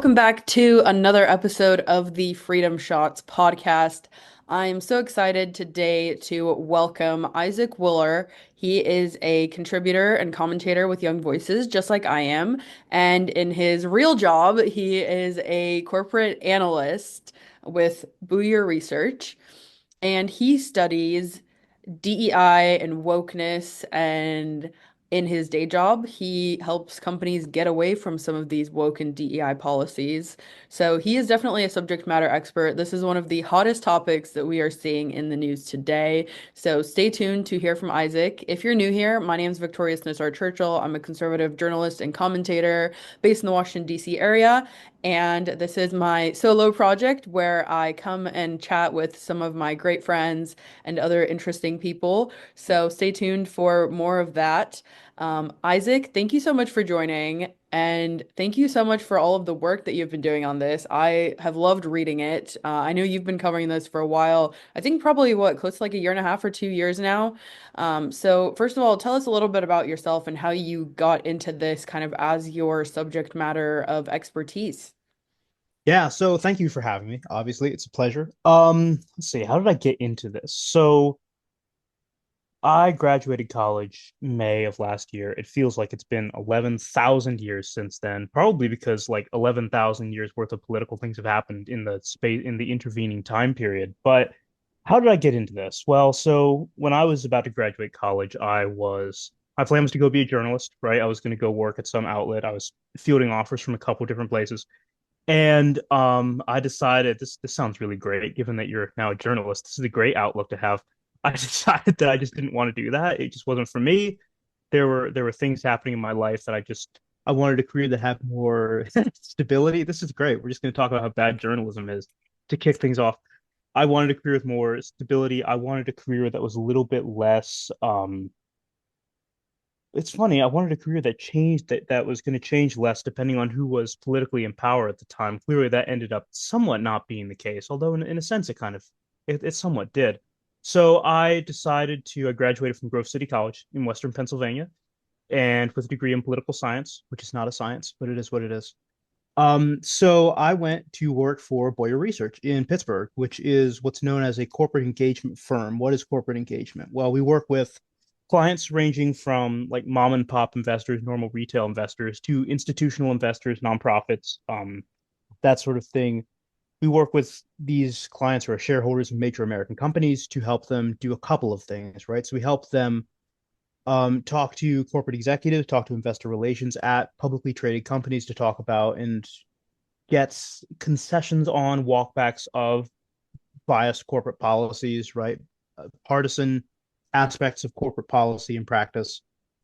Welcome back to another episode of the Freedom Shots podcast. I'm so excited today to welcome Isaac Willour. He is a contributor and commentator with Young Voices, just like I am. And in his real job, he is a corporate analyst with Willour Research. And he studies DEI and wokeness, and in his day job, he helps companies get away from some of these woke and DEI policies. So he is definitely a subject matter expert. This is one of the hottest topics that we are seeing in the news today. So stay tuned to hear from Isaac. If you're new here, my name is Victoria Snissar Churchill. I'm a conservative journalist and commentator based in the Washington, D.C. area. And this is my solo project where I come and chat with some of my great friends and other interesting people. So stay tuned for more of that. Isaac, thank you so much for joining. And thank you so much for all of the work that you've been doing on this. I have loved reading it. I know you've been covering this for a while. I think probably what, close to like a year and a half or 2 years now. So first of all, tell us a little bit about yourself and how you got into this kind of as your subject matter of expertise. Yeah, so thank you for having me. Obviously, it's a pleasure. Let's see, how did I get into this? So I graduated college May of last year. It feels like it's been 11,000 years since then, probably because like 11,000 years worth of political things have happened in the space in the intervening time period. But how did I get into this? Well, so when I was about to graduate college, my plan was to go be a journalist, right? I was going to go work at some outlet. I was fielding offers from a couple different places. And I decided this sounds really great, given that you're now a journalist. This is a great outlook to have. I decided that I just didn't want to do that. It just wasn't for me. There were things happening in my life that I wanted a career that had more stability. This is great. We're just going to talk about how bad journalism is to kick things off. I wanted a career with more stability. I wanted a career that was a little bit less it's funny. I wanted a career that changed that was going to change less depending on who was politically in power at the time. Clearly, that ended up somewhat not being the case, although in a sense it somewhat did. So I graduated from Grove City College in Western Pennsylvania, and with a degree in political science, which is not a science, but it is what it is. So I went to work for Boyer Research in Pittsburgh, which is what's known as a corporate engagement firm. What is corporate engagement? Well, we work with clients ranging from like mom and pop investors, normal retail investors, to institutional investors, nonprofits, that sort of thing. We work with these clients who are shareholders of major American companies to help them do a couple of things, right? So we help them talk to corporate executives, talk to investor relations at publicly traded companies to talk about and get concessions on walkbacks of biased corporate policies, right? Partisan aspects of corporate policy and practice.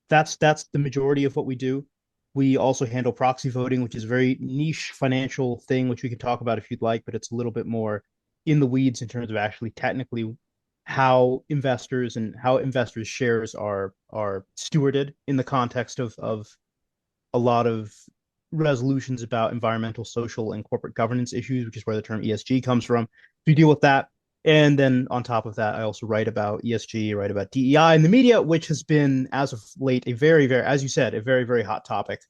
That's the majority of what we do. We also handle proxy voting, which is a very niche financial thing, which we could talk about if you'd like, but it's a little bit more in the weeds in terms of actually technically how investors' shares are stewarded in the context of a lot of resolutions about environmental, social, and corporate governance issues, which is where the term ESG comes from. We deal with that. And then on top of that, I also write about ESG, write about DEI in the media, which has been, as of late, a very, very, as you said, a very, very hot topic.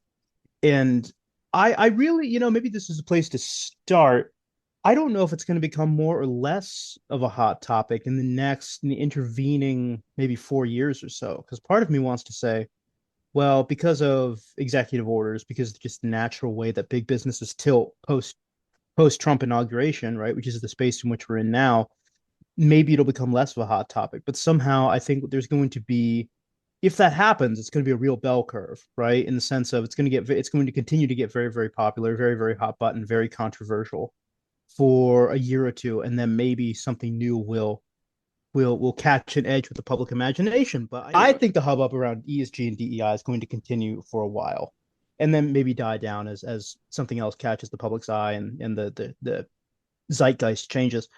And I really, maybe this is a place to start. I don't know if it's going to become more or less of a hot topic in the intervening maybe 4 years or so. Because part of me wants to say, well, because of executive orders, because of just the natural way that big businesses tilt post Trump inauguration, right, which is the space in which we're in now, maybe it'll become less of a hot topic. But somehow I think there's going to be, if that happens, it's going to be a real bell curve, right? In the sense of it's going to continue to get very, very popular, very, very hot button, very controversial for a year or two, and then maybe something new will catch an edge with the public imagination. But I think the hubbub around ESG and DEI is going to continue for a while, and then maybe die down as something else catches the public's eye and the zeitgeist changes.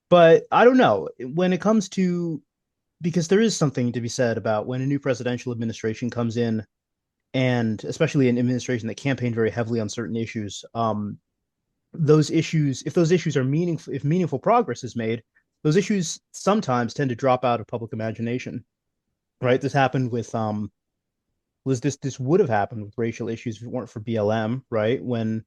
But I don't know when it comes to because there is something to be said about when a new presidential administration comes in, and especially an administration that campaigned very heavily on certain issues. Those issues, if those issues are meaningful, if meaningful progress is made, those issues sometimes tend to drop out of public imagination, right? This happened with was this would have happened with racial issues if it weren't for BLM, right? When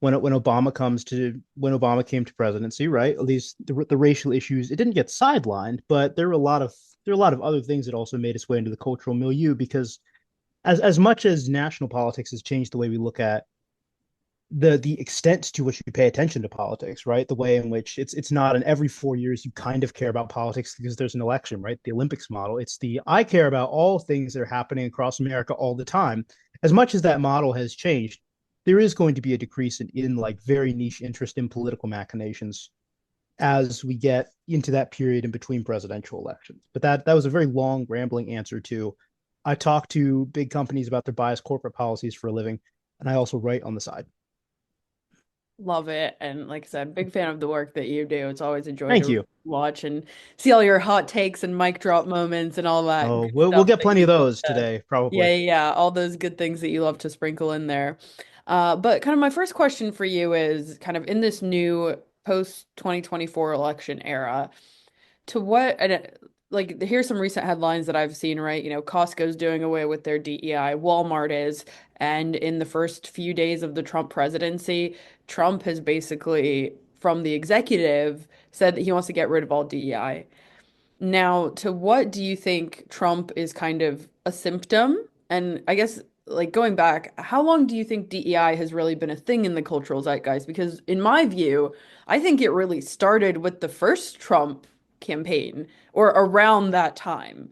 when Obama came to presidency, right? At least the racial issues, it didn't get sidelined, but there were a lot of other things that also made its way into the cultural milieu because as much as national politics has changed the way we look at the extent to which we pay attention to politics, right? The way in which it's not an every 4 years you kind of care about politics because there's an election, right? The Olympics model. It's the I care about all things that are happening across America all the time. As much as that model has changed, there is going to be a decrease in like very niche interest in political machinations as we get into that period in between presidential elections. But that was a very long, rambling answer to I talk to big companies about their biased corporate policies for a living, and I also write on the side. Love it. And like I said, big fan of the work that you do. It's always a joy Thank to you. watch and see all your hot takes and mic drop moments and all that Oh, good we'll stuff get that plenty you of those love to, today, yeah, probably. yeah, yeah, all those good things that you love to sprinkle in there. But kind of my first question for you is kind of in this new post 2024 election era, to what and like here's some recent headlines that I've seen, right? Costco's doing away with their DEI, Walmart is, and in the first few days of the Trump presidency, Trump has basically from the executive said that he wants to get rid of all DEI. Now, to what do you think Trump is kind of a symptom? And I guess, like going back, how long do you think DEI has really been a thing in the cultural zeitgeist? Because in my view, I think it really started with the first Trump campaign or around that time.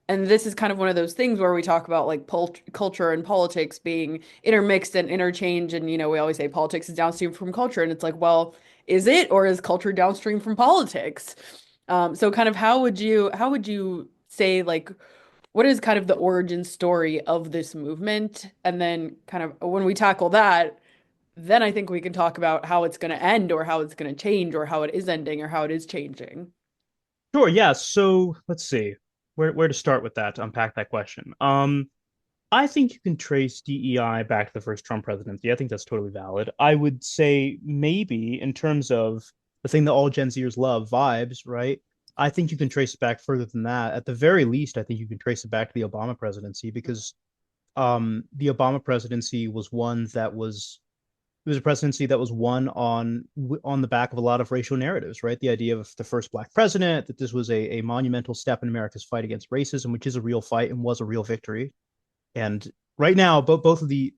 And this is kind of one of those things where we talk about like culture and politics being intermixed and interchange. And, we always say politics is downstream from culture. And it's like, well, is it, or is culture downstream from politics? So kind of how would you say like what is kind of the origin story of this movement? And then kind of when we tackle that, then I think we can talk about how it's going to end or how it's going to change or how it is ending or how it is changing. Sure, yeah. So let's see where to start with that to unpack that question. I think you can trace DEI back to the first Trump presidency. I think that's totally valid. I would say maybe in terms of the thing that all Gen Zers love, vibes, right? I think you can trace it back further than that. At the very least, I think you can trace it back to the Obama presidency because the Obama presidency was one that was it was a presidency that was won on the back of a lot of racial narratives, right? The idea of the first black president, that this was a monumental step in America's fight against racism, which is a real fight and was a real victory. And right now, both of the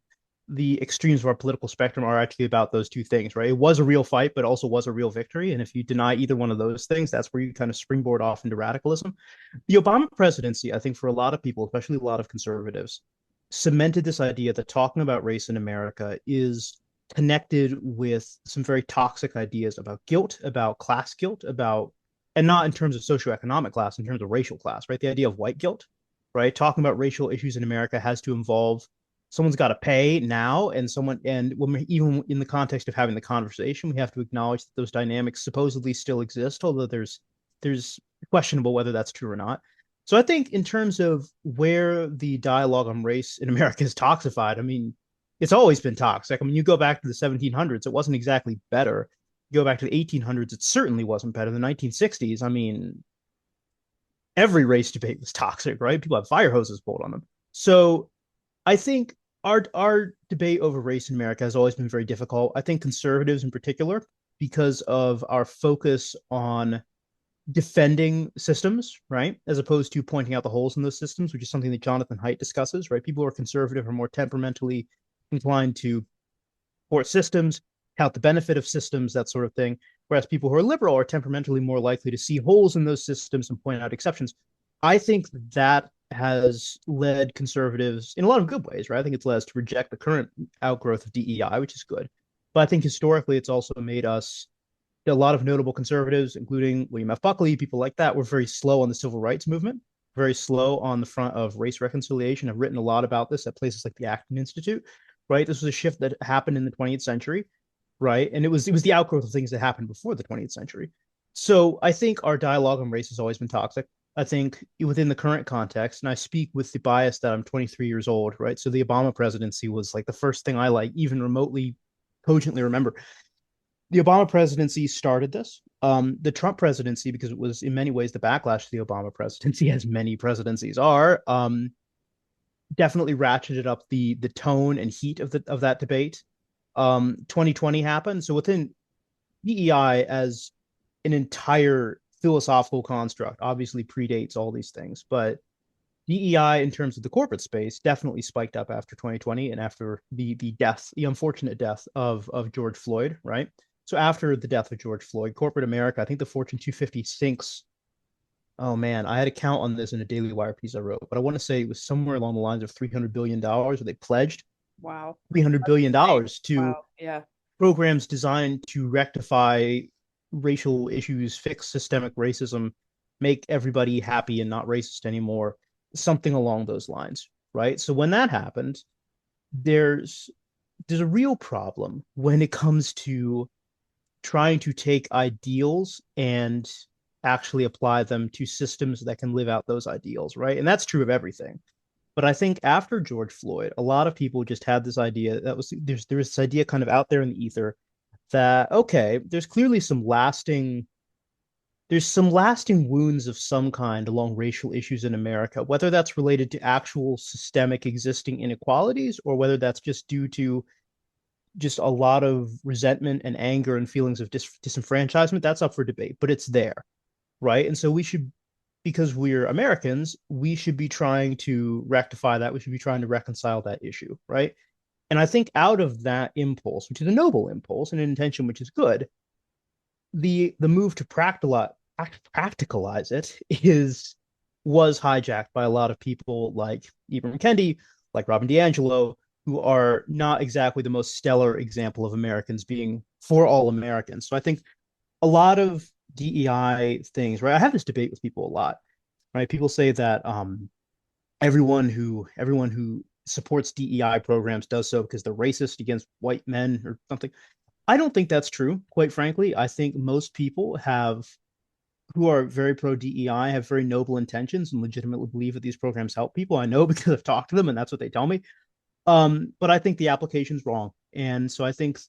extremes of our political spectrum are actually about those two things, right? It was a real fight, but also was a real victory. And if you deny either one of those things, that's where you kind of springboard off into radicalism. The Obama presidency, I think, for a lot of people, especially a lot of conservatives, cemented this idea that talking about race in America is connected with some very toxic ideas about guilt, about class guilt, and not in terms of socioeconomic class, in terms of racial class, right? The idea of white guilt, right? Talking about racial issues in America has to involve someone's got to pay now, and when we, even in the context of having the conversation, we have to acknowledge that those dynamics supposedly still exist, although there's questionable whether that's true or not. So I think in terms of where the dialogue on race in America is toxified, I mean, it's always been toxic. I mean, you go back to the 1700s, it wasn't exactly better. You go back to the 1800s, it certainly wasn't better. The 1960s, I mean, every race debate was toxic, right? People have fire hoses pulled on them. So I think our debate over race in America has always been very difficult. I think conservatives in particular, because of our focus on defending systems, right, as opposed to pointing out the holes in those systems, which is something that Jonathan Haidt discusses, right? People who are conservative are more temperamentally inclined to support systems, tout the benefit of systems, that sort of thing. Whereas people who are liberal are temperamentally more likely to see holes in those systems and point out exceptions. I think that has led conservatives in a lot of good ways, right? I think it's led us to reject the current outgrowth of DEI, which is good. But I think historically, it's also made us a lot of notable conservatives, including William F. Buckley, people like that, were very slow on the civil rights movement, very slow on the front of race reconciliation. I've written a lot about this at places like the Acton Institute, right? This was a shift that happened in the 20th century, right? And it was the outgrowth of things that happened before the 20th century. So I think our dialogue on race has always been toxic. I think within the current context, and I speak with the bias that I'm 23 years old, right? So the Obama presidency was like the first thing I like even remotely cogently remember. The Obama presidency started this. The Trump presidency, because it was in many ways the backlash to the Obama presidency, as many presidencies are, definitely ratcheted up the tone and heat of that debate. 2020 happened. So within DEI as an entire philosophical construct obviously predates all these things, but DEI in terms of the corporate space definitely spiked up after 2020 and after the unfortunate death of George Floyd, right? So after the death of George Floyd, corporate America, I think the Fortune 250 sinks. Oh man, I had a count on this in a Daily Wire piece I wrote, but I want to say it was somewhere along the lines of $300 billion, where they pledged Wow. Hey, $300 billion to wow. Yeah. programs designed to rectify racial issues, fix systemic racism, make everybody happy and not racist anymore, something along those lines, right? So when that happened, there's there's a real problem when it comes to trying to take ideals and actually apply them to systems that can live out those ideals, right? And that's true of everything. But I think after George Floyd, a lot of people just had this idea that was there's this idea kind of out there in the ether that okay, there's some lasting wounds of some kind along racial issues in America, whether that's related to actual systemic existing inequalities or whether that's just due to just a lot of resentment and anger and feelings of disenfranchisement. That's up for debate, but it's there, right? And so we should, because we're Americans, we should be trying to rectify that. We should be trying to reconcile that issue, right? And I think out of that impulse, which is a noble impulse and an intention which is good, the move to practicalize it is was hijacked by a lot of people like Ibram Kendi, like Robin DiAngelo, who are not exactly the most stellar example of Americans being for all Americans. So I think a lot of DEI things, right? I have this debate with people a lot, right? People say that everyone who supports DEI programs does so because they're racist against white men or something. I don't think that's true, quite frankly. I think most people have who are very pro DEI have very noble intentions and legitimately believe that these programs help people. I know because I've talked to them and that's what they tell me. But I think the application's wrong. And so I think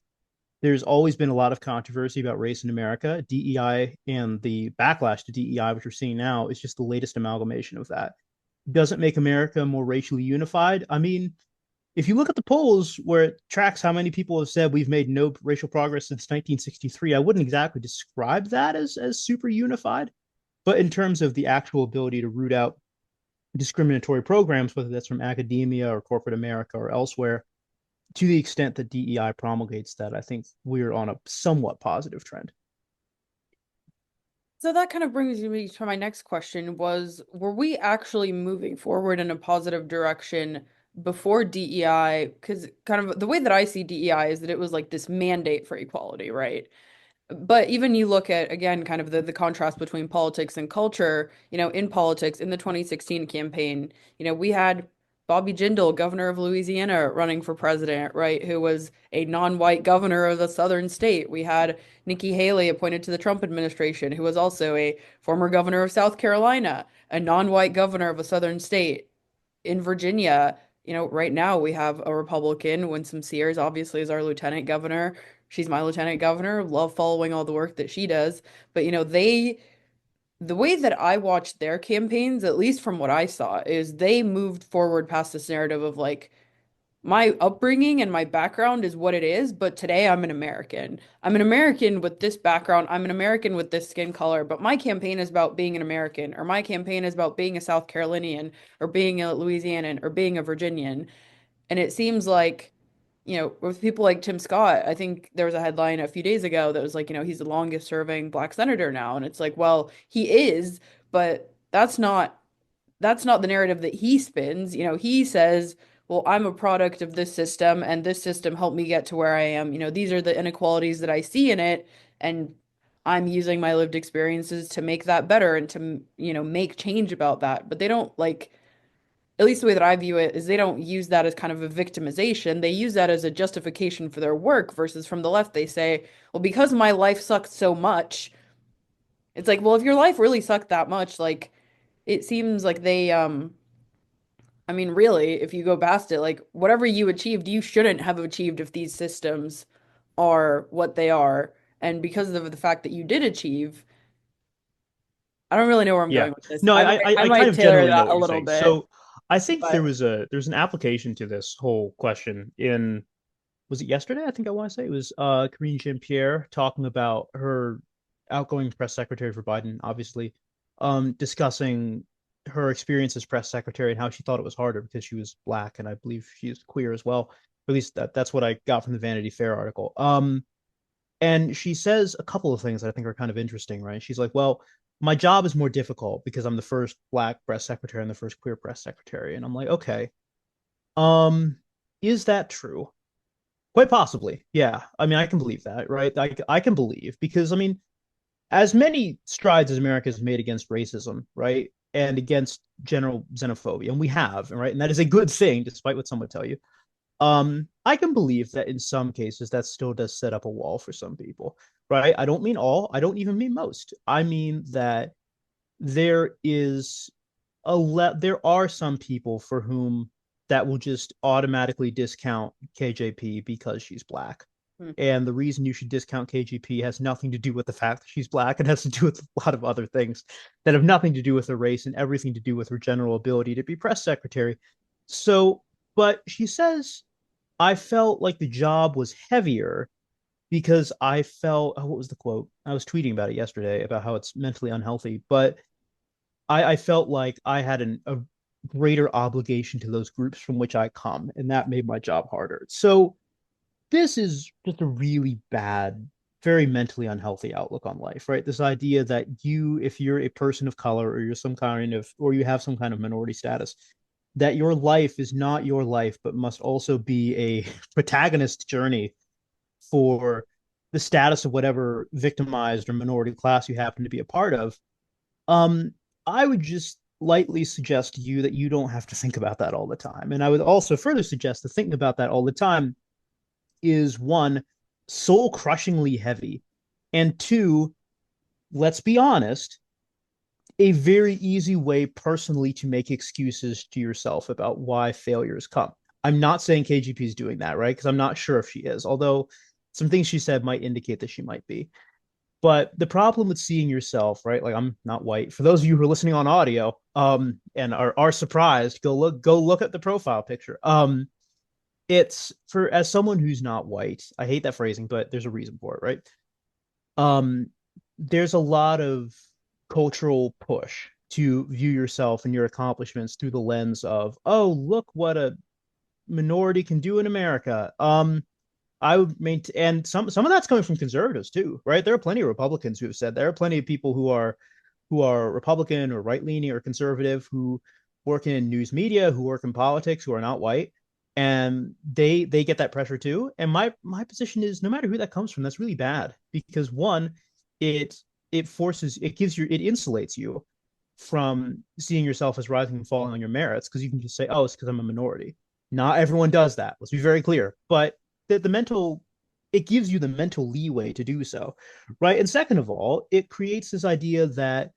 there's always been a lot of controversy about race in America. DEI and the backlash to DEI, which we're seeing now, is just the latest amalgamation of that. Doesn't make America more racially unified. I mean, if you look at the polls where it tracks how many people have said we've made no racial progress since 1963, I wouldn't exactly describe that as super unified. But in terms of the actual ability to root out discriminatory programs, whether that's from academia or corporate America or elsewhere, to the extent that DEI promulgates that, I think we're on a somewhat positive trend. So that kind of brings me to my next question were we actually moving forward in a positive direction before DEI? Because kind of the way that I see DEI is that it was like this mandate for equality, right? But even you look at, again, kind of the contrast between politics and culture, in politics, in the 2016 campaign, we had Bobby Jindal, governor of Louisiana, running for president, right, who was a non-white governor of the southern state. We had Nikki Haley appointed to the Trump administration, who was also a former governor of South Carolina, a non-white governor of a southern state. In Virginia, right now we have a Republican. Winsome Sears obviously is our lieutenant governor. She's my lieutenant governor. Love following all the work that she does. But the way that I watched their campaigns, at least from what I saw, is they moved forward past this narrative of like, my upbringing and my background is what it is, but today I'm an American. I'm an American with this background. I'm an American with this skin color, but my campaign is about being an American, or my campaign is about being a South Carolinian, or being a Louisianan, or being a Virginian. And it seems like, with people like Tim Scott, I think there was a headline a few days ago that was like, he's the longest serving black senator now. And it's like, well, he is, but that's not the narrative that he spins. He says, well, I'm a product of this system and this system helped me get to where I am. These are the inequalities that I see in it, and I'm using my lived experiences to make that better and to, make change about that. But they don't like, at least the way that I view it is they don't use that as kind of a victimization. They use that as a justification for their work versus from the left, they say, well, because my life sucked so much, it's like, well, if your life really sucked that much, like it seems like I mean, really, if you go past it, like whatever you achieved, you shouldn't have achieved if these systems are what they are. And because of the fact that you did achieve, I don't really know where I'm Yeah. going with this. No, I I, might, I I I kind might of tailor generally know that what a you're little saying. bit, So I think but there's an application to this whole question in was it yesterday? I think I want to say it was Karine Jean-Pierre talking about her outgoing press secretary for Biden, obviously, discussing her experience as press secretary and how she thought it was harder because she was black and I believe she's queer as well. At least that's what I got from the Vanity Fair article. And she says a couple of things that I think are kind of interesting, right? She's like, well, my job is more difficult because I'm the first black press secretary and the first queer press secretary. And I'm like, okay, um, is that true? Quite possibly. Yeah. I mean, I can believe that, right? I can believe because, I mean, as many strides as America has made against racism, right? And against general xenophobia, and we have, right? And that is a good thing, despite what some would tell you. I can believe that in some cases that still does set up a wall for some people, right? I don't mean all, I don't even mean most. I mean that there is there are some people for whom that will just automatically discount KJP because she's black. Hmm. And the reason you should discount KGP has nothing to do with the fact that she's black. It has to do with a lot of other things that have nothing to do with her race and everything to do with her general ability to be press secretary. So, but she says, I felt like the job was heavier because I felt, oh, what was the quote? I was tweeting about it yesterday about how it's mentally unhealthy, but I felt like I had a greater obligation to those groups from which I come, and that made my job harder. So this is just a really bad, very mentally unhealthy outlook on life, right? This idea that you, if you're a person of color or you're some kind of, or you have some kind of minority status, that your life is not your life, but must also be a protagonist journey for the status of whatever victimized or minority class you happen to be a part of. Um, I would just lightly suggest to you that you don't have to think about that all the time. And I would also further suggest that thinking about that all the time is one, soul crushingly heavy, and two, let's be honest, a very easy way personally to make excuses to yourself about why failures come. I'm not saying KGP is doing that, right? Because I'm not sure if she is, although some things she said might indicate that she might be. But the problem with seeing yourself, right? Like I'm not white. For those of you who are listening on audio, and are surprised, go look at the profile picture. It's for as someone who's not white, I hate that phrasing, but there's a reason for it, right? Um, there's a lot of cultural push to view yourself and your accomplishments through the lens of, oh, look what a minority can do in America. I would maintain, and some of that's coming from conservatives too, right? There are plenty of Republicans who have said there are plenty of people who are Republican or right leaning or conservative who work in news media, who work in politics, who are not white, and they get that pressure too. And my position is, no matter who that comes from, that's really bad because one, it it gives you it insulates you from seeing yourself as rising and falling on your merits because you can just say, oh, it's because I'm a minority. Not everyone does that. Let's be very clear, but the mental it gives you the mental leeway to do so, right? And second of all, it creates this idea that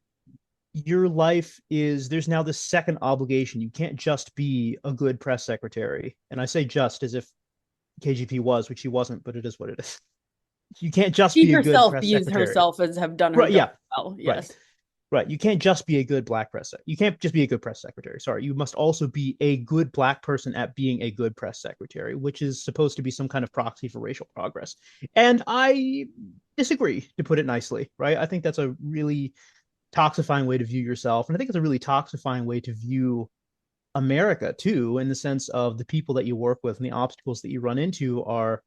your life is there's now this second obligation. You can't just be a good press secretary. And I say just as if KGP was, which he wasn't, but it is what it is. You can't just She be a good herself press views secretary. herself as have done her Right. job Yeah. well. Right. Yes. Right. You can't just be a good black press. You can't just be a good press secretary. Sorry. You must also be a good black person at being a good press secretary, which is supposed to be some kind of proxy for racial progress. And I disagree, to put it nicely. Right. I think that's a really toxifying way to view yourself. And I think it's a really toxifying way to view America too, in the sense of the people that you work with and the obstacles that you run into are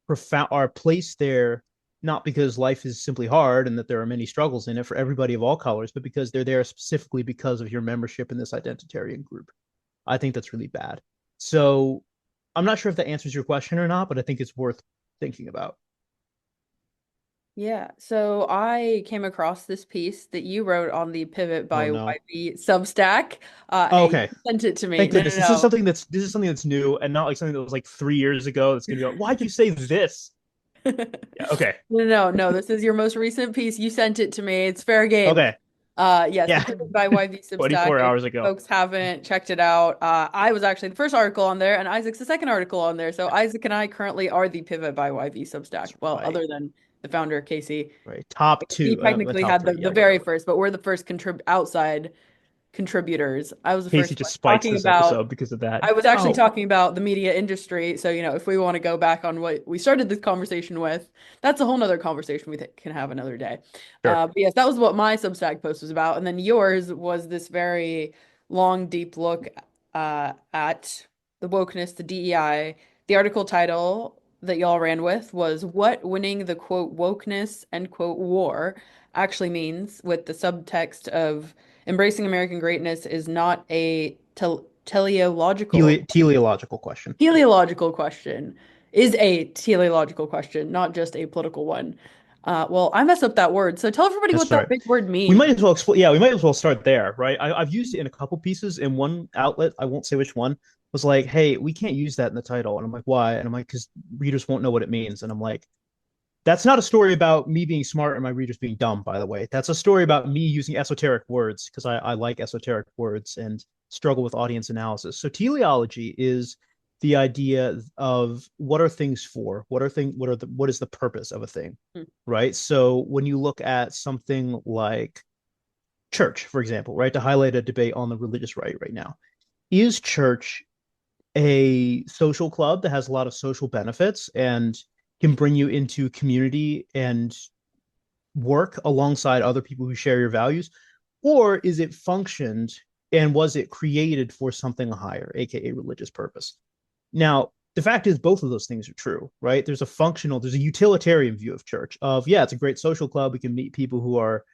profound, are placed there not because life is simply hard and that there are many struggles in it for everybody of all colors, but because they're there specifically because of your membership in this identitarian group. I think that's really bad. So I'm not sure if that answers your question or not, but I think it's worth thinking about. Yeah, so I came across this piece that you wrote on the Pivot Oh by no. YB Substack. Oh, Hey, you okay. sent it to me. Thank No, no, goodness. no. This is something that's new and not like something that was like 3 years ago. That's gonna be like, why'd you say this? Yeah. Okay. No, no, no. This is your most recent piece. You sent it to me. It's fair game. Okay. Yes, the Yeah. Pivot by YB Substack. 24 If hours ago. folks haven't checked it out, I was actually the first article on there, and Isaac's the second article on there. So Isaac and I currently are the Pivot by YB Substack. That's Well, right. other than the founder, Casey. Right. Top He two, technically top had three. the Yeah, very whatever. first, but we're the first contrib outside contributors. I was the Casey first just one spikes talking this about episode because of that. I was actually Oh, talking about the media industry. So, if we want to go back on what we started this conversation with, that's a whole nother conversation we can have another day. sure. But yes, that was what my Substack post was about. And then yours was this very long, deep look at the wokeness, the DEI. The article title that y'all ran with was What Winning the quote Wokeness end quote War actually means, with the subtext of embracing American greatness is not a teleological Teleological question. teleological question, is a teleological question, not just a political one. Well, I messed up that word, so tell everybody That's what that right. big word We might means. as well explain. Yeah, we might as well start there, right? I've used it in a couple pieces. In one outlet, I won't say which one, was like, "Hey, we can't use that in the title," and I'm like, "Why?" And I'm like, "Because readers won't know what it means." And I'm like, "That's not a story about me being smart and my readers being dumb, by the way. That's a story about me using esoteric words because I like esoteric words and struggle with audience analysis." So teleology is the idea of what are things for? What is the purpose of a thing, Hmm. right? So when you look at something like church, for example, right, to highlight a debate on the religious right now, is church a social club that has a lot of social benefits and can bring you into community and work alongside other people who share your values? Or is it functioned and was it created for something higher, aka religious purpose? Now, the fact is both of those things are true, right? There's a utilitarian view of church of, yeah, it's a great social club. We can meet people who are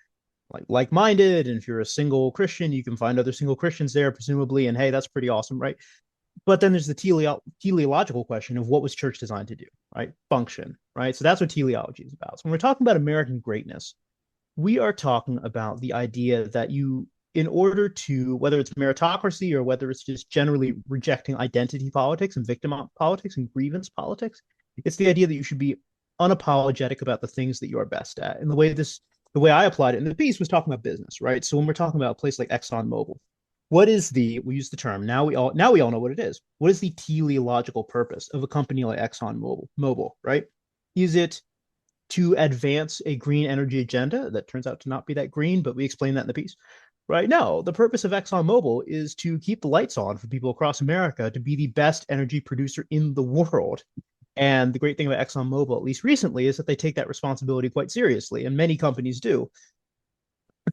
like-minded, and if you're a single Christian, you can find other single Christians there, presumably, and hey, that's pretty awesome, right? But then there's the teleological question of what was church designed to do, right? Function, right? So that's what teleology is about. So when we're talking about American greatness, we are talking about the idea that in order to, whether it's meritocracy or whether it's just generally rejecting identity politics and victim politics and grievance politics, it's the idea that you should be unapologetic about the things that you are best at. And the way I applied it in the piece was talking about business, right? So when we're talking about a place like ExxonMobil, we use the term, now we all know what it is. What is the teleological purpose of a company like ExxonMobil, right? Is it to advance a green energy agenda that turns out to not be that green, but we explain that in the piece. Right now, the purpose of ExxonMobil is to keep the lights on for people across America, to be the best energy producer in the world. And the great thing about ExxonMobil, at least recently, is that they take that responsibility quite seriously, and many companies do.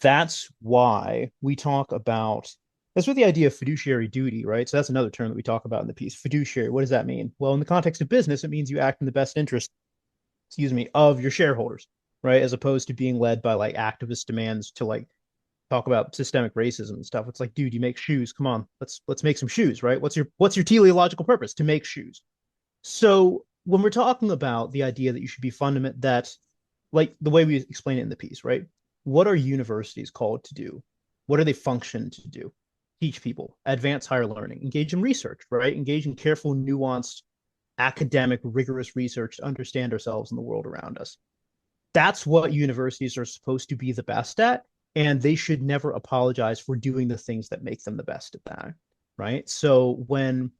That's why we talk about that's what the idea of fiduciary duty, right? So that's another term that we talk about in the piece. Fiduciary, what does that mean? Well, in the context of business, it means you act in the best interest, of your shareholders, right? As opposed to being led by like activist demands to like talk about systemic racism and stuff. It's like, dude, you make shoes. Come on, let's make some shoes, right? What's your teleological purpose? To make shoes. So when we're talking about the idea that you should be fundament that like the way we explain it in the piece, right? What are universities called to do? What are they functioned to do? Teach people, advance higher learning, engage in research, right? Engage in careful, nuanced, academic, rigorous research to understand ourselves and the world around us. That's what universities are supposed to be the best at, and they should never apologize for doing the things that make them the best at that, right? So when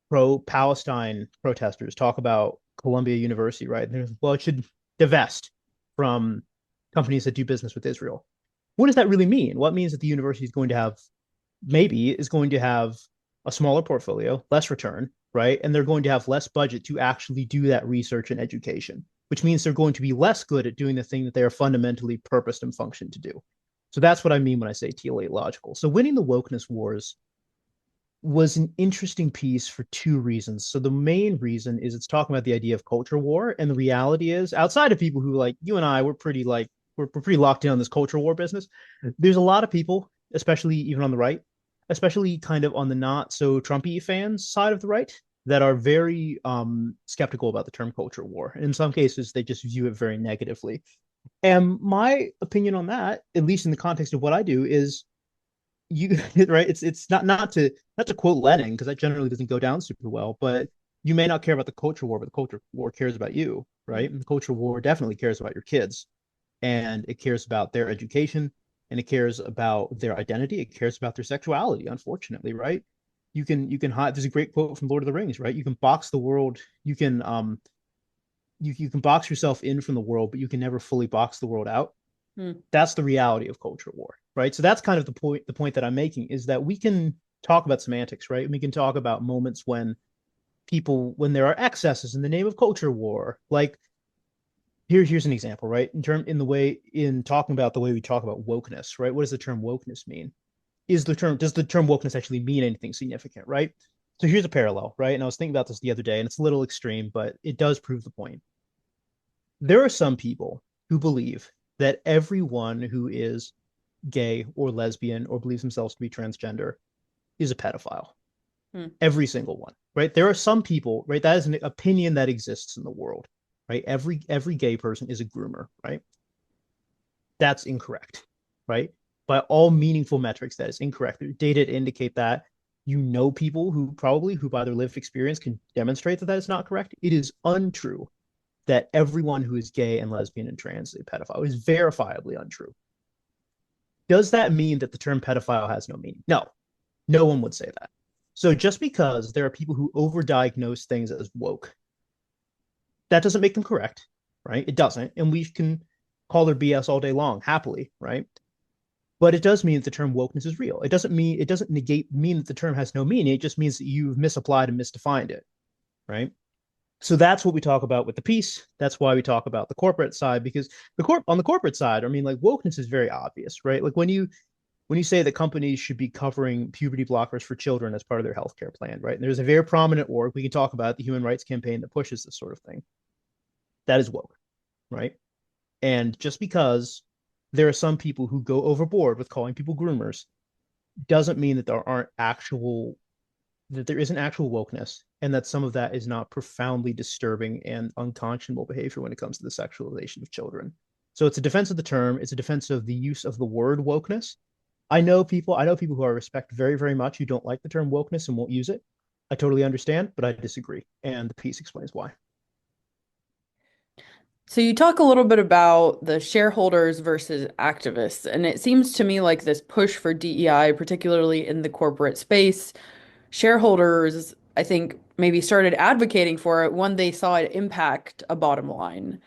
pro-Palestine protesters talk about Columbia University, right? Well, it should divest from companies that do business with Israel. What does that really mean? What means that the university is going to have a smaller portfolio, less return, right? And they're going to have less budget to actually do that research and education, which means they're going to be less good at doing the thing that they are fundamentally purposed and functioned to do. So that's what I mean when I say teleological. So winning the wokeness wars was an interesting piece for two reasons. So the main reason is it's talking about the idea of culture war, and the reality is, outside of people who like you and I, we're pretty locked in on this culture war business. There's a lot of people, especially even on the right, especially kind of on the not so Trumpy fans side of the right, that are very skeptical about the term culture war. And in some cases, they just view it very negatively. And my opinion on that, at least in the context of what I do, is you right. It's not to quote Lenin because that generally doesn't go down super well, but you may not care about the culture war, but the culture war cares about you, right? And the culture war definitely cares about your kids, and it cares about their education, and it cares about their identity, it cares about their sexuality, unfortunately, right? You can hide. There's a great quote from Lord of the Rings, right? You can box the world, you can box yourself in from the world, but you can never fully box the world out. Hmm. That's the reality of culture war. right? So that's kind of the point that I'm making is that we can talk about semantics, right? We can talk about moments when there are excesses in the name of culture war. Like here's an example, right? In talking about the way we talk about wokeness, right? What does the term wokeness mean? Does the term wokeness actually mean anything significant, right? So here's a parallel, right? And I was thinking about this the other day, and it's a little extreme, but it does prove the point. There are some people who believe that everyone who is gay or lesbian or believes themselves to be transgender is a pedophile. Hmm. Every single one, right? There are some people, right? That is an opinion that exists in the world, right? Every gay person is a groomer, right? That's incorrect, right? By all meaningful metrics, that is incorrect. There's data to indicate that. People who by their lived experience can demonstrate that is not correct. It is untrue that everyone who is gay and lesbian and trans is a pedophile. It is verifiably untrue. Does that mean that the term pedophile has no meaning? No, no one would say that. So just because there are people who overdiagnose things as woke, that doesn't make them correct, right? It doesn't. And we can call their BS all day long, happily, right? But it does mean that the term wokeness is real. It doesn't mean that the term has no meaning. It just means that you've misapplied and misdefined it, right? So that's what we talk about with the piece. That's why we talk about the corporate side, because on the corporate side, I mean, like wokeness is very obvious, right? Like when you say that companies should be covering puberty blockers for children as part of their healthcare plan, right? And there's a very prominent org we can talk about, the Human Rights Campaign, that pushes this sort of thing. That is woke, right? And just because there are some people who go overboard with calling people groomers doesn't mean that there isn't actual wokeness, and that some of that is not profoundly disturbing and unconscionable behavior when it comes to the sexualization of children. So it's a defense of the term, it's a defense of the use of the word wokeness. I know people who I respect very, very much who don't like the term wokeness and won't use it. I totally understand, but I disagree. And the piece explains why. So you talk a little bit about the shareholders versus activists, and it seems to me like this push for DEI, particularly in the corporate space, shareholders, I think, maybe started advocating for it when they saw it impact a bottom line.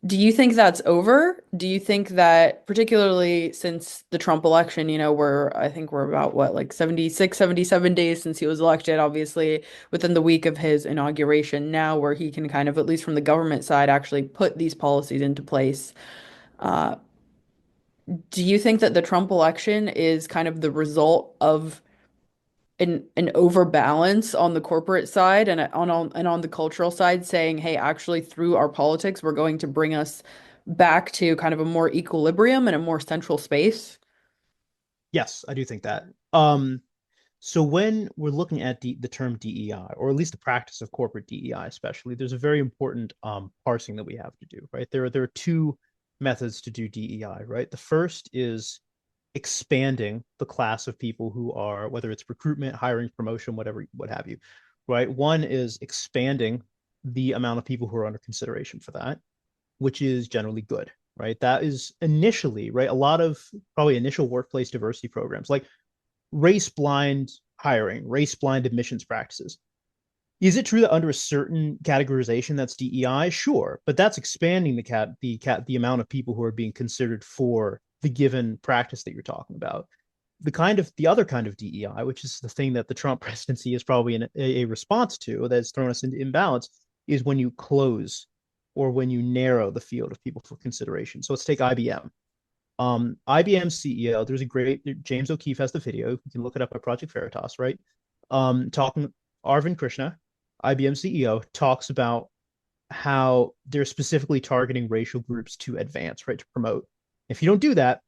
Do you think that's over? Do you think that, particularly since the Trump election, I think we're about what, like 76, 77 days since he was elected, obviously within the week of his inauguration now, where he can kind of, at least from the government side, actually put these policies into place. Uh, do you think that the Trump election is kind of the result of an overbalance on the corporate side and on the cultural side, saying, hey, actually through our politics, we're going to bring us back to kind of a more equilibrium and a more central space? Yes, I do think that. So when we're looking at the term DEI, or at least the practice of corporate DEI, especially, there's a very important parsing that we have to do, right? There are two methods to do DEI, right? The first is expanding the class of people who are, whether it's recruitment, hiring, promotion, whatever, what have you, right? One is expanding the amount of people who are under consideration for that, which is generally good, right? That is initially, right? A lot of probably initial workplace diversity programs like race blind hiring, race blind admissions practices. Is it true that under a certain categorization that's DEI? Sure, but that's expanding the amount of people who are being considered for the given practice that you're talking about. The other kind of DEI, which is the thing that the Trump presidency is probably a response to, that's thrown us into imbalance, is when you close or when you narrow the field of people for consideration. So let's take IBM. IBM CEO, there's a great James O'Keefe has the video. You can look it up at Project Veritas, right? Talking Arvind Krishna, IBM CEO, talks about how they're specifically targeting racial groups to advance, right, to promote. If you don't do that,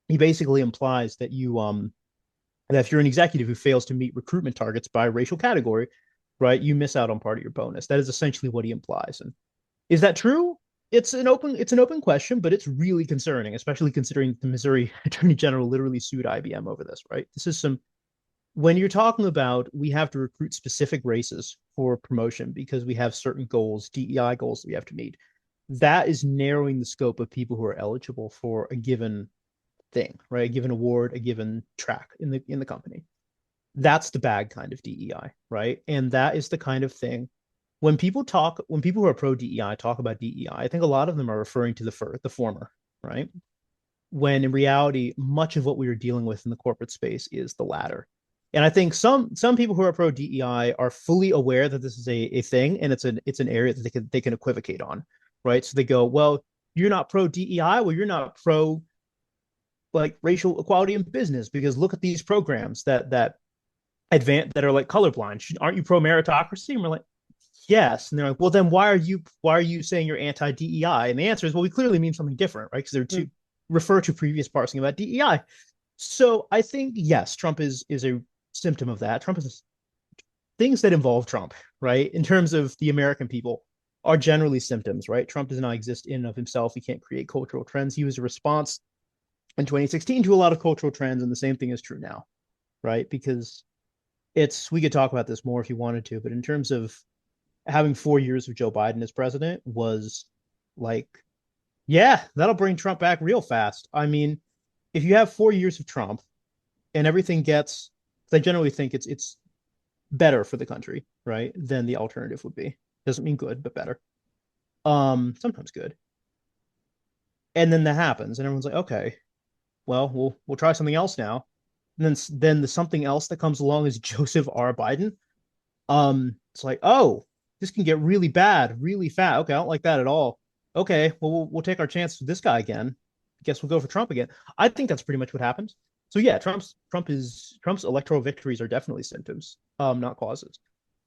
he basically implies that if you're an executive who fails to meet recruitment targets by racial category, right, you miss out on part of your bonus. That is essentially what he implies. And is that true? It's an open question, but it's really concerning, especially considering the Missouri Attorney General literally sued IBM over this, right? This is some when you're talking about we have to recruit specific races for promotion because we have certain goals, DEI goals that we have to meet. That is narrowing the scope of people who are eligible for a given thing, right? A given award, a given track in the company. That's the bad kind of DEI, right? And that is the kind of thing when people who are pro DEI talk about DEI, I think a lot of them are referring to the former, right? when in reality, much of what we are dealing with in the corporate space is the latter. And I think some people who are pro DEI are fully aware that this is a thing and it's an area that they can equivocate on, right? So they go, well, you're not pro DEI, well, you're not pro like racial equality in business because look at these programs that advance that are like colorblind. Aren't you pro meritocracy? And we're like, yes. And they're like, well, then why are you saying you're anti DEI? And the answer is, well, we clearly mean something different, right? Because they're to refer to previous parsing about DEI. So I think yes, Trump is a symptom of that. Trump is things that involve Trump, right? In terms of the American people, are generally symptoms, right? Trump does not exist in and of himself. He can't create cultural trends. He was a response in 2016 to a lot of cultural trends, and the same thing is true now, right? Because we could talk about this more if you wanted to, but in terms of having 4 years of Joe Biden as president was like, yeah, that'll bring Trump back real fast. I mean, if you have 4 years of Trump and everything gets, I generally think it's better for the country, right? Than the alternative would be. Doesn't mean good, but better. Sometimes good. And then that happens, and everyone's like, okay, well, we'll try something else now. And then the something else that comes along is Joseph R. Biden. It's like, oh, this can get really bad really fast. Okay, I don't like that at all. Okay, well, we'll take our chance with this guy again. Guess we'll go for Trump again. I think that's pretty much what happened. So yeah, Trump's electoral victories are definitely symptoms, not causes.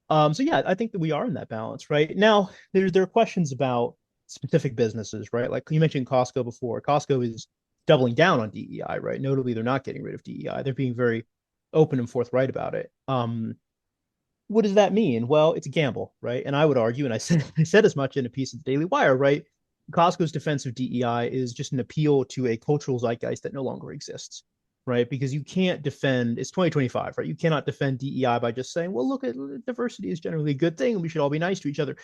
So yeah, I think that we are in that balance right now. There are questions about specific businesses, right? Like you mentioned Costco before. Costco is doubling down on DEI, right? Notably, they're not getting rid of DEI. They're being very open and forthright about it. What does that mean? Well, it's a gamble, right? And I would argue, and I said as much in a piece of the Daily Wire, right? Costco's defense of DEI is just an appeal to a cultural zeitgeist that no longer exists, right? Because you can't defend, it's 2025, right? You cannot defend DEI by just saying, well, look, diversity is generally a good thing and we should all be nice to each other.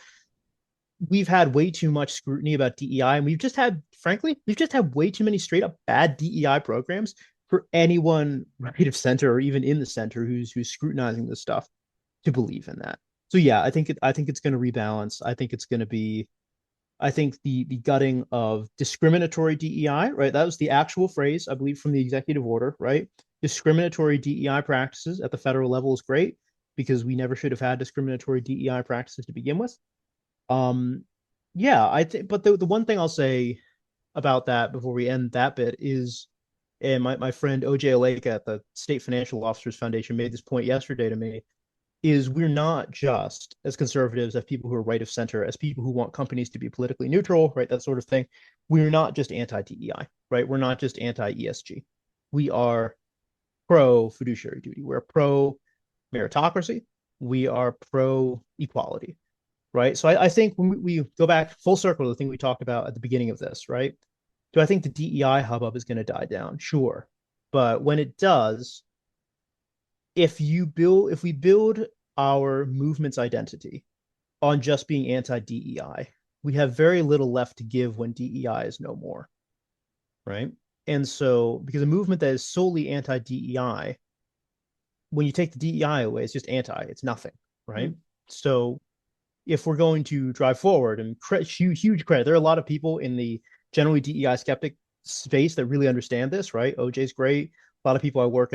We've had way too much scrutiny about DEI, and frankly, we've just had way too many straight up bad DEI programs for anyone right of center or even in the center who's scrutinizing this stuff to believe in that. So yeah, I think it's going to rebalance. I think it's going to be I think the gutting of discriminatory DEI, right? That was the actual phrase, I believe, from the executive order, right? Discriminatory DEI practices at the federal level is great because we never should have had discriminatory DEI practices to begin with. Um, yeah, I think, but the one thing I'll say about that before we end that bit is, and my friend OJ Aleka at the State Financial Officers Foundation made this point yesterday to me, is we're not just as conservatives, as people who are right of center, as people who want companies to be politically neutral, right? That sort of thing. We're not just anti DEI, right? We're not just anti ESG. We are pro fiduciary duty. We're pro meritocracy. We are pro equality, right? So I think when we go back full circle to the thing we talked about at the beginning of this, right? Do I think the DEI hubbub is going to die down? Sure. But when it does, if we build our movement's identity on just being anti-DEI, we have very little left to give when DEI is no more, right? And so, because a movement that is solely anti-DEI, when you take the DEI away, it's just anti, it's nothing, right? Mm-hmm. So, if we're going to drive forward and huge credit, there are a lot of people in the generally DEI skeptic space that really understand this, right? OJ's great. A lot of people I work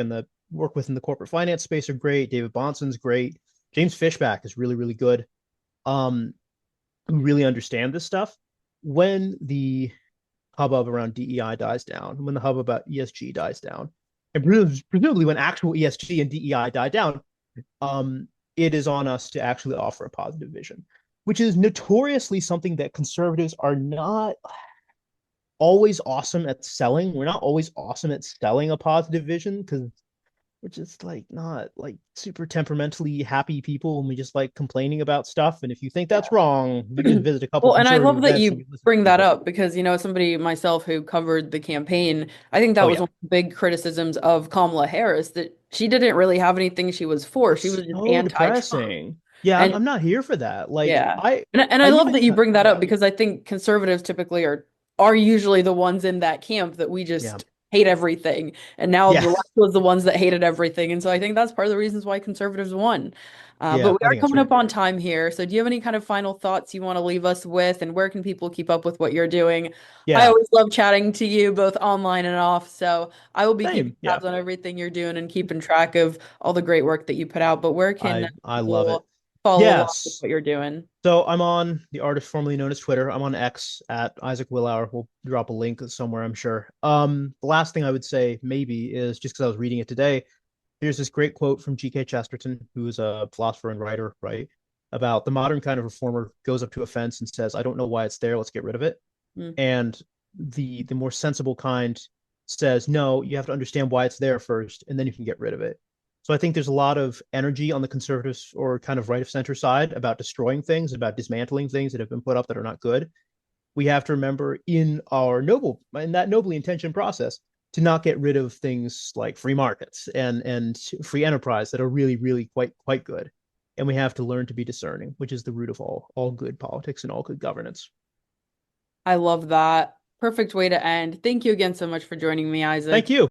with in the corporate finance space are great. David Bonson's great. James Fishback is really, really good. Who really understand this stuff. When the hubbub around DEI dies down, when the hubbub about ESG dies down, and presumably when actual ESG and DEI die down, it is on us to actually offer a positive vision, which is notoriously something that conservatives are not always awesome at selling. We're not always awesome at selling a positive vision because we're just like not like super temperamentally happy people and we just like complaining about stuff. And if you think that's wrong, you just visit a couple Well, and I conservative love that events and you you listen to bring that people. up because, somebody myself who covered the campaign, I think that Oh was yeah. one of the big criticisms of Kamala Harris that she didn't really have anything she was for. She was just So anti-Trump. depressing. Yeah, I'm And I'm not here for that. Like yeah. I And I I love even that you bring that yeah, up because I think conservatives typically are usually the ones in that camp that we yeah. just hate everything. And now the Yeah. left was the ones that hated everything. And so I think that's part of the reasons why conservatives won. But Yeah, we I are think that's coming right. up on time here. So do you have any kind of final thoughts you want to leave us with? And where can people keep up with what you're doing? I Yeah. always love chatting to you both online and off. So I will be keeping Same. Yeah. tabs on everything you're doing and keeping track of all the great work that you put out. But where can I love it. people follow along with Yes. what you're doing? So I'm on the artist formerly known as Twitter. I'm on X at Isaac Willour. We'll drop a link somewhere, I'm sure. The last thing I would say maybe is just because I was reading it today, there's this great quote from G.K. Chesterton, who's a philosopher and writer, right? About the modern kind of reformer goes up to a fence and says, I don't know why it's there, let's get rid of it. Mm. And the more sensible kind says, no, you have to understand why it's there first, and then you can get rid of it. So I think there's a lot of energy on the conservatives or kind of right of center side about destroying things, about dismantling things that have been put up that are not good. We have to remember in that nobly intentioned process to not get rid of things like free markets and free enterprise that are really, really quite good. And we have to learn to be discerning, which is the root of all good politics and all good governance. I love that. Perfect way to end. Thank you again so much for joining me, Thank Isaac. you.